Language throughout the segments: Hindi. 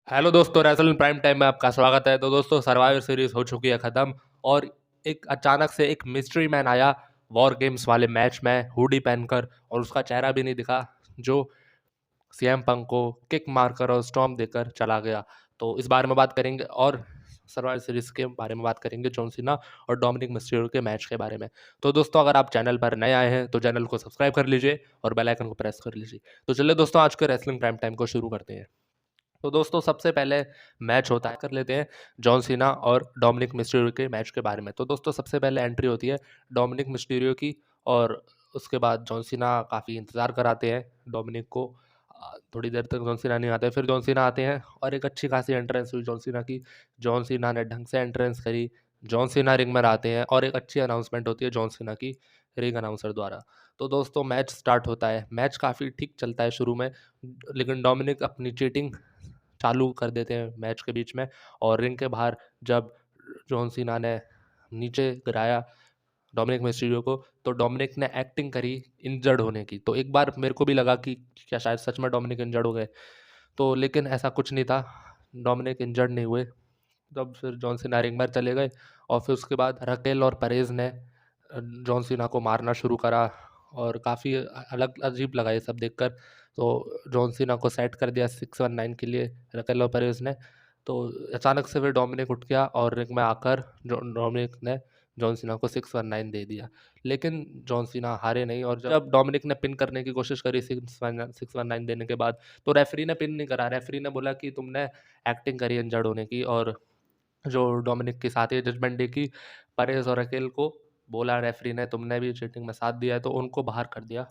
हेलो दोस्तों, रेसलिंग प्राइम टाइम में आपका स्वागत है। तो दोस्तों, सर्वाइवर सीरीज हो चुकी है ख़त्म और एक अचानक से एक मिस्ट्री मैन आया वॉर गेम्स वाले मैच में हुडी पहनकर, और उसका चेहरा भी नहीं दिखा, जो सीएम पंक को किक मारकर और स्टॉम्प देकर चला गया। तो इस बारे में बात करेंगे और सर्वाइवर सीरीज के बारे में बात करेंगे, जॉन सीना और डोमिनिक मिस्टीरियो के मैच के बारे में। तो दोस्तों, अगर आप चैनल पर नए आए हैं तो चैनल को सब्सक्राइब कर लीजिए और बेल आइकन को प्रेस कर लीजिए। तो चलिए दोस्तों, आज के रेसलिंग प्राइम टाइम को शुरू करते हैं। तो दोस्तों, सबसे पहले मैच होता है, कर लेते हैं जॉन सीना और डोमिनिक मिस्टीरियो के मैच के बारे में। तो दोस्तों, सबसे पहले एंट्री होती है डोमिनिक मिस्टीरियो की, और उसके बाद जॉन सीना काफ़ी इंतज़ार कराते हैं डोमिनिक को। थोड़ी देर तक जॉन सीना नहीं आते, फिर जॉन सीना आते हैं और एक अच्छी खासी एंट्रेंस हुई जॉन सीना की। जॉन सीना ने ढंग से एंट्रेंस करी, जॉन सीना रिंग में आते हैं और एक अच्छी अनाउंसमेंट होती है जॉन सीना की रिंग अनाउंसर द्वारा। तो दोस्तों, मैच स्टार्ट होता है। मैच काफ़ी ठीक चलता है शुरू में, लेकिन डोमिनिक अपनी चीटिंग चालू कर देते हैं मैच के बीच में, और रिंग के बाहर जब जॉन सीना ने नीचे गिराया डोमिनिक मिस्टीरियो को, तो डोमिनिक ने एक्टिंग करी इंजर्ड होने की। तो एक बार मेरे को भी लगा कि क्या शायद सच में डोमिनिक इंजर्ड हो गए, तो लेकिन ऐसा कुछ नहीं था, डोमिनिक इंजर्ड नहीं हुए। तब फिर जॉन सीना रिंग में चले गए, और फिर उसके बाद रकेल और परेज ने जॉन सीना को मारना शुरू करा, और काफ़ी अलग अजीब लगा ये सब देखकर। तो जॉन सीना को सेट कर दिया 619 के लिए रकेल और परेज ने। तो अचानक से फिर डोमिनिक उठ गया और रिंग में आकर डोमिनिक ने जॉन सीना को 619 दे दिया, लेकिन जॉन सीना हारे नहीं। और जब डोमिनिक ने पिन करने की कोशिश करी 619 देने के बाद, तो रेफरी ने पिन नहीं करा। रेफरी ने बोला कि तुमने एक्टिंग करी इंजर्ड होने की, और जो डोमिनिक के साथ ही जजमेंट डे की परेज और अकेल को बोला रेफरी ने तुमने भी चीटिंग में साथ दिया है, तो उनको बाहर कर दिया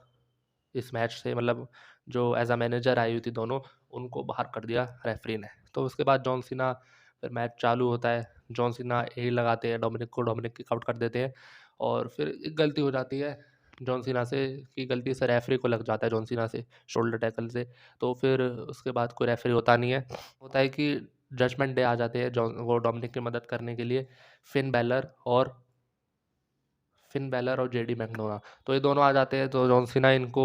इस मैच से। मतलब जो एज अ मैनेजर आई हुई थी दोनों, उनको बाहर कर दिया रेफरी ने। तो उसके बाद जॉन सीना, फिर मैच चालू होता है, जॉन सीना ए लगाते हैं डोमिनिक को, डोमिनिक किक आउट कर देते हैं, और फिर एक गलती हो जाती है जॉन सीना से, की गलती से रेफरी को लग जाता है जॉन सीना से शोल्डर टैकल से। तो फिर उसके बाद कोई रेफरी होता नहीं है। होता है कि जजमेंट डे आ जाते हैं जॉन वो डोमिनिक की मदद करने के लिए, फिन बैलर और जेडी मैकडोना। तो ये दोनों आ जाते हैं, तो जॉन सीना इनको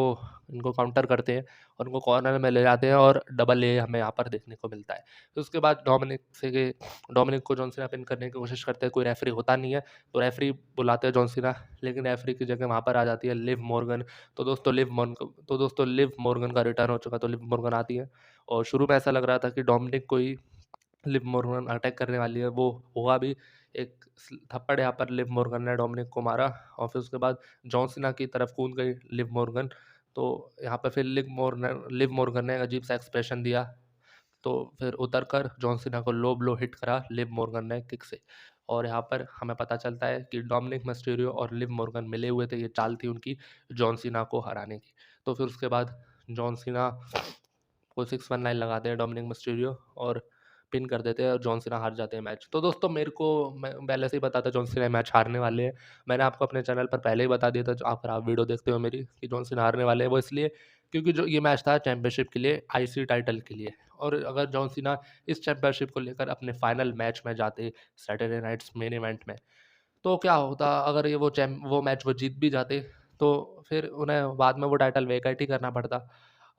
इनको काउंटर करते हैं और उनको कॉर्नर में ले जाते हैं, और डबल ए हमें यहाँ पर देखने को मिलता है। तो उसके बाद डोमिनिक को जॉन सीना पिन करने की कोशिश करते हैं, कोई रेफरी होता नहीं है, तो रेफरी बुलाते हैं जॉन सीना, लेकिन रेफरी की जगह वहाँ पर आ जाती है लिव मॉर्गन। तो दोस्तों लिव मॉर्गन का रिटर्न हो चुका, तो लिव मॉर्गन आती है, और शुरू में ऐसा लग रहा था कि डोमिनिक को ही लिव मॉर्गन अटैक करने वाली है, वो हुआ भी। एक थप्पड़ यहाँ पर लिव मॉर्गन ने डोमिनिक को मारा, और फिर उसके बाद जॉन सीना की तरफ कूद गई लिव मॉर्गन। तो यहाँ पर फिर लिव मॉर्गन ने एक अजीब सा एक्सप्रेशन दिया, तो फिर उतर कर जॉन सीना को लो ब्लो हिट करा लिव मॉर्गन ने किक से। और यहाँ पर हमें पता चलता है कि डोमिनिक मिस्टीरियो और लिव मॉर्गन मिले हुए थे, ये चाल थी उनकी जॉन सीना को हराने की। तो फिर उसके बाद जॉन सीना को 619 लगाते हैं डोमिनिक मिस्टीरियो, और पिन कर देते हैं, और जॉन सीना हार जाते हैं मैच। तो दोस्तों, मैं पहले से ही पता था जॉन सीना मैच हारने वाले हैं। मैंने आपको अपने चैनल पर पहले ही बता दिया था, जो अगर आप वीडियो देखते हो मेरी, कि जॉन सीना हारने वाले हैं। वो इसलिए क्योंकि जो ये मैच था चैंपियनशिप के लिए, आईसी टाइटल के लिए, और अगर जॉन सीना इस चैंपियनशिप को लेकर अपने फाइनल मैच में जाते सैटरडे नाइट्स मेन इवेंट में, तो क्या होता अगर ये वो मैच वो जीत भी जाते, तो फिर उन्हें बाद में वो टाइटल वेकेट ही करना पड़ता।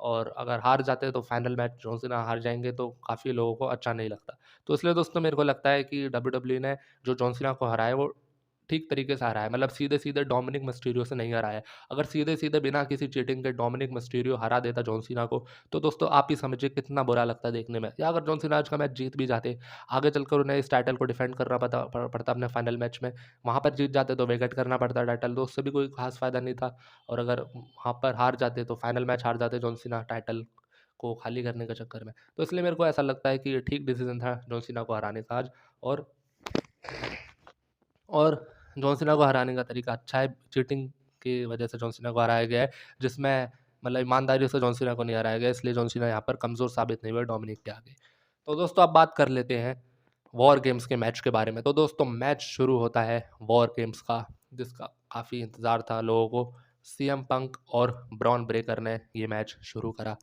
और अगर हार जाते तो फाइनल मैच जॉन सीना हार जाएँगे, तो काफ़ी लोगों को अच्छा नहीं लगता। तो इसलिए दोस्तों, मेरे को लगता है कि डब्ल्यूडब्ल्यूई ने जो जॉन सीना को हराया है, वो ठीक तरीके से हराया है। मतलब सीधे-सीधे डोमिनिक मिस्टीरियो से नहीं हराया है। अगर सीधे-सीधे बिना किसी चीटिंग के डोमिनिक मिस्टीरियो हरा देता जॉन सीना को, तो दोस्तों आप ही समझिए कितना बुरा लगता देखने में। या अगर जॉन सीना आज का मैच जीत भी जाते, आगे चलकर उन्हें इस टाइटल को डिफेंड करना पड़ता अपने फाइनल मैच में। वहाँ पर जीत जाते तो वेकेट करना पड़ता टाइटल, तो उससे भी कोई ख़ास फ़ायदा नहीं था। और अगर वहाँ पर हार जाते, तो फाइनल मैच हार जाते जॉन सीना टाइटल को खाली करने के चक्कर में। तो इसलिए मेरे को ऐसा लगता है कि ये ठीक डिसीज़न था जॉन सीना को हराने का आज। और और जॉन सीना को हराने का तरीका अच्छा है, चीटिंग की वजह से जॉन सीना को हराया गया है, जिसमें मतलब ईमानदारी से जॉन सीना को नहीं हराया गया, इसलिए जॉन सीना यहाँ पर कमज़ोर साबित नहीं हुए डोमिनिक के आगे। तो दोस्तों, अब बात कर लेते हैं वॉर गेम्स के मैच के बारे में। तो दोस्तों, मैच शुरू होता है वॉर गेम्स का, जिसका काफ़ी इंतज़ार था लोगों को। सीएम पंक और ब्रॉन ब्रेकर ने ये मैच शुरू करा,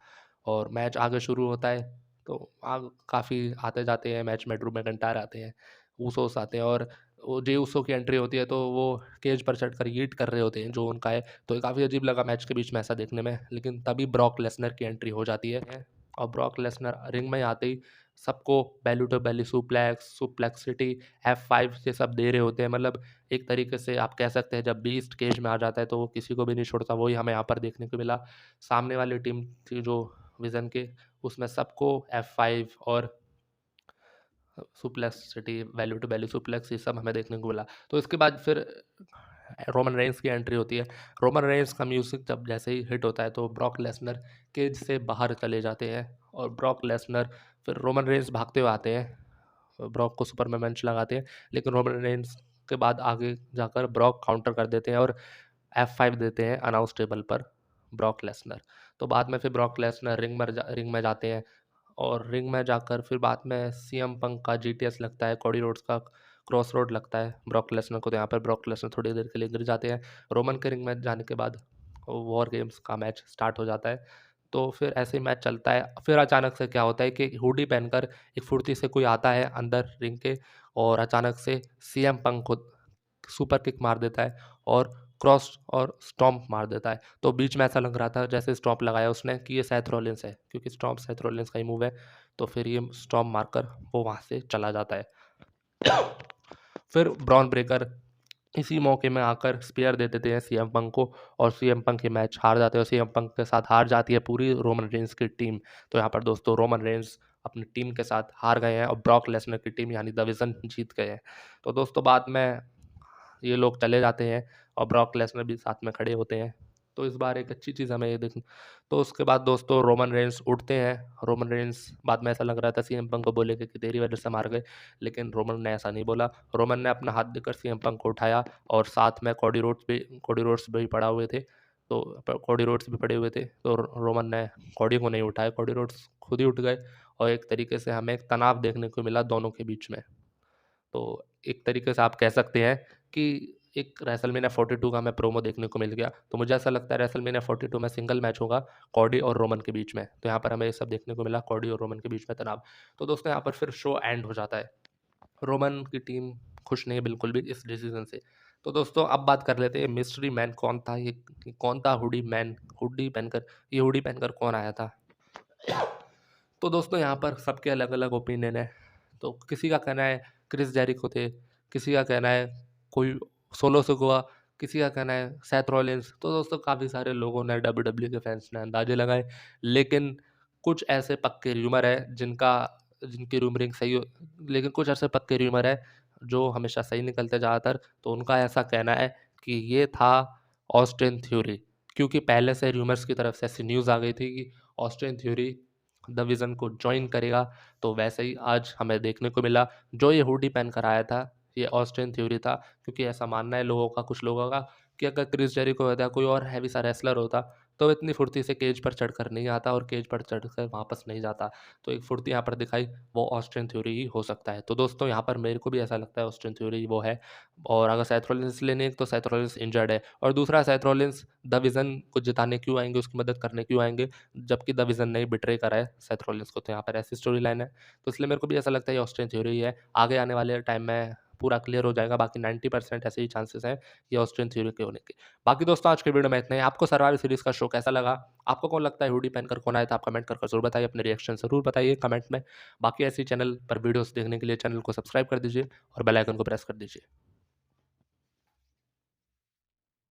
और मैच आगे शुरू होता है, तो आग काफ़ी आते जाते हैं मैच में। ड्रू मैकिंटायर आते हैं, ऊसोस आते हैं, और वो जे ऊसो की एंट्री होती है, तो वो केज पर चढ़कर ईट कर रहे होते हैं जो उनका है। तो ये काफ़ी अजीब लगा मैच के बीच में ऐसा देखने में, लेकिन तभी ब्रॉक लेसनर की एंट्री हो जाती है, और ब्रॉक लेसनर रिंग में आते ही सबको बेली टू बेली सुप्लेक्स, सुप्लेक्सिटी, F5 ये सब दे रहे होते हैं। मतलब एक तरीके से आप कह सकते हैं जब बीस्ट केज में आ जाता है तो वो किसी को भी नहीं छोड़ता, वही हमें यहाँ पर देखने को मिला। सामने वाली टीम थी जो विज़न के, उसमें सबको F5 और सुप्लेक्सिटी, वैल्यू टू वैल्यू सुप्लेक्स, ये सब हमें देखने को मिला। तो इसके बाद फिर रोमन रेंस की एंट्री होती है। रोमन रेंस का म्यूजिक जब जैसे ही हिट होता है तो ब्रॉक लेसनर केज से बाहर चले जाते हैं और ब्रॉक लेसनर, फिर रोमन रेंस भागते हुए आते हैं, ब्रॉक को सुपरमैन पंच लगाते हैं, लेकिन रोमन रेंस के बाद आगे जाकर ब्रॉक काउंटर कर देते हैं और F5 देते हैं अनाउंस टेबल पर ब्रॉक लेसनर। तो बाद में फिर ब्रॉक लेसनर रिंग में जाते हैं और रिंग में जाकर फिर बाद में सीएम पंक का जीटीएस लगता है, कोडी रोड्स का क्रॉस रोड लगता है ब्रॉक लेसनर को। तो यहाँ पर ब्रॉक लेसनर थोड़ी देर के लिए गिर जाते हैं। रोमन के रिंग में जाने के बाद वॉर गेम्स का मैच स्टार्ट हो जाता है। तो फिर ऐसे ही मैच चलता है। फिर अचानक से क्या होता है कि हुडी पहनकर एक फुर्ती से कोई आता है अंदर रिंग के और अचानक से सीएम पंक को सुपर किक मार देता है और क्रॉस और स्टॉम्प मार देता है। तो बीच में ऐसा लग रहा था जैसे स्टॉम्प लगाया उसने कि ये सेथ रॉलिंस है, क्योंकि स्टॉम्प सेथ रॉलिंस का ही मूव है। तो फिर ये स्टॉम्प मारकर वो वहाँ से चला जाता है। फिर ब्रॉन ब्रेकर इसी मौके में आकर स्पेयर दे देते हैं सीएम पंक को और सीएम पंक ये मैच हार जाते हैं और सीएम पंक के साथ हार जाती है पूरी रोमन रेंस की टीम। तो यहाँ पर दोस्तों रोमन रेंस अपनी टीम के साथ हार गए हैं और ब्रॉक लेसनर की टीम यानी द विजन जीत गए हैं। तो दोस्तों बाद में ये लोग चले जाते हैं और ब्रॉक लेसनर भी साथ में खड़े होते हैं। तो इस बार एक अच्छी चीज़ हमें ये देख। तो उसके बाद दोस्तों रोमन रेंस उठते हैं। रोमन रेंस बाद में ऐसा लग रहा था सीएम पंक को बोलेंगे कि तेरी वजह से मार गए, लेकिन रोमन ने ऐसा नहीं बोला। रोमन ने अपना हाथ देकर सीएम पंक को उठाया और साथ में कोडी रोड्स भी पड़ा हुए थे। तो कोडी रोड्स भी पड़े हुए थे तो रोमन ने कोडी को नहीं उठाया, कोडी रोड्स खुद ही उठ गए और एक तरीके से हमें एक तनाव देखने को मिला दोनों के बीच में। तो एक तरीके से आप कह सकते हैं कि एक रेसलमेनिया 42 का हमें प्रोमो देखने को मिल गया। तो मुझे ऐसा लगता है रेसलमेनिया 42 में सिंगल मैच होगा कॉडी और रोमन के बीच में। तो यहाँ पर हमें ये सब देखने को मिला, कॉडी और रोमन के बीच में तनाव। तो दोस्तों यहाँ पर फिर शो एंड हो जाता है। रोमन की टीम खुश नहीं है बिल्कुल भी इस डिसीजन से। तो दोस्तों अब बात कर लेते हैं मिस्ट्री मैन कौन था, ये कौन था हुडी मैन, हुडी पहनकर, ये हुडी पहनकर कौन आया था। तो दोस्तों यहाँ पर सबके अलग अलग ओपिनियन है। तो किसी का कहना है क्रिस जेरिको थे, किसी का कहना है कोई सोलो सिकोआ, किसी का कहना है सेथ रॉलिंस। तो दोस्तों काफ़ी सारे लोगों ने, डब्ल्यूडब्ल्यू के फैंस ने अंदाजे लगाए, लेकिन कुछ ऐसे पक्के र्यूमर है जिनकी रूमरिंग सही हो, लेकिन कुछ ऐसे पक्के र्यूमर है जो हमेशा सही निकलते ज़्यादातर। तो उनका ऐसा कहना है कि ये था ऑस्टिन थ्योरी, क्योंकि पहले से र्यूमर्स की तरफ से ऐसी न्यूज़ आ गई थी कि ऑस्टिन थ्योरी द विज़न को जॉइन करेगा। तो वैसे ही आज हमें देखने को मिला, जो ये हुडी पहन कर आया था ये ऑस्टिन थ्योरी था। क्योंकि ऐसा मानना है लोगों का, कुछ लोगों का, कि अगर क्रिस जेरिको होता, कोई और हैवी सा रेसलर होता, तो इतनी फुर्ती से केज पर चढ़कर नहीं आता और केज पर चढ़कर वापस नहीं जाता। तो एक फुर्ती यहाँ पर दिखाई, वो ऑस्टिन थ्योरी ही हो सकता है। तो दोस्तों यहाँ पर मेरे को भी ऐसा लगता है ऑस्टिन थ्योरी वो है। और अगर सेथ रॉलिंस लेने तो सेथ रॉलिंस इंजर्ड है, और दूसरा सेथ रॉलिंस द विज़न को जिताने क्यों आएंगे, उसकी मदद करने क्यों आएंगे, जबकि द विज़न ने बिट्रे करा है सेथ रॉलिंस को। तो यहाँ पर ऐसी स्टोरी लाइन है। तो इसलिए मेरे को भी ऐसा लगता है ये ऑस्टिन थ्योरी ही है। आगे आने वाले टाइम में पूरा क्लियर हो जाएगा, बाकी 90% ऐसे ही चांसेस हैं ये ऑस्टिन थ्योरी के होने के। बाकी दोस्तों आज के वीडियो में इतना ही। आपको सर्वाइवल सीरीज का शो कैसा लगा, आपको कौन लगता है हुडी पहनकर कौन आया था, आप कमेंट कर जरूर बताइए, अपने रिएक्शन जरूर बताइए कमेंट में। बाकी ऐसी चैनल पर वीडियोस देखने के लिए चैनल को सब्सक्राइब कर दीजिए और बेल आइकन को प्रेस कर दीजिए।